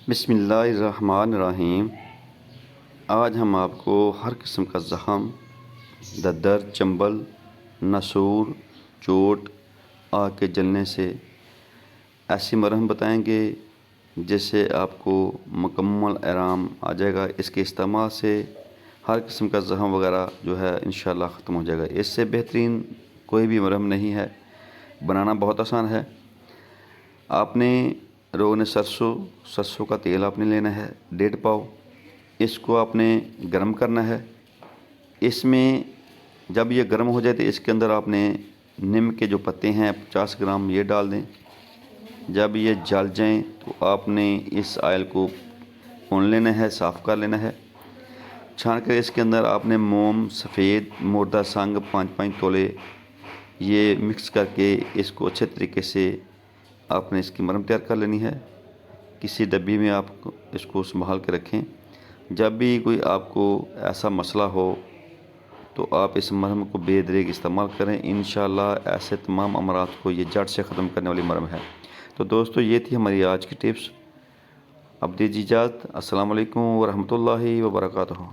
बिस्मिल्लाहिर्रहमानिर्रहीम। आज हम आपको हर किस्म का ज़ख़म, दर्द, चंबल, नसूर, चोट, आग के जलने से ऐसी मरहम बताएंगे जिससे आपको मुकम्मल आराम आ जाएगा। इसके इस्तेमाल से हर किस्म का ज़ख़म वगैरह जो है इंशाअल्लाह ख़त्म हो जाएगा। इससे बेहतरीन कोई भी मरहम नहीं है। बनाना बहुत आसान है। आपने रोगन सरसों का तेल आपने लेना है 1.5 पाव। इसको आपने गर्म करना है। इसमें जब ये गर्म हो जाए तो इसके अंदर आपने नीम के जो पत्ते हैं 50 ग्राम ये डाल दें। जब ये जल जाएं तो आपने इस आयल को भून लेना है, साफ़ कर लेना है। छान कर इसके अंदर आपने मोम, सफ़ेद, मुर्दा संग 5-5 तोले ये मिक्स करके इसको अच्छे तरीके से आपने इसकी मरहम तैयार कर लेनी है। किसी डब्बी में आप इसको संभाल के रखें। जब भी कोई आपको ऐसा मसला हो तो आप इस मरहम को बेदरेग इस्तेमाल करें। इंशाअल्लाह ऐसे तमाम अमरात को ये जड़ से ख़त्म करने वाली मरहम है। तो दोस्तों, ये थी हमारी आज की टिप्स। अब दीजिए इजाज़त। अस्सलाम वालेकुम व रहमतुल्लाहि व बरकातुहू।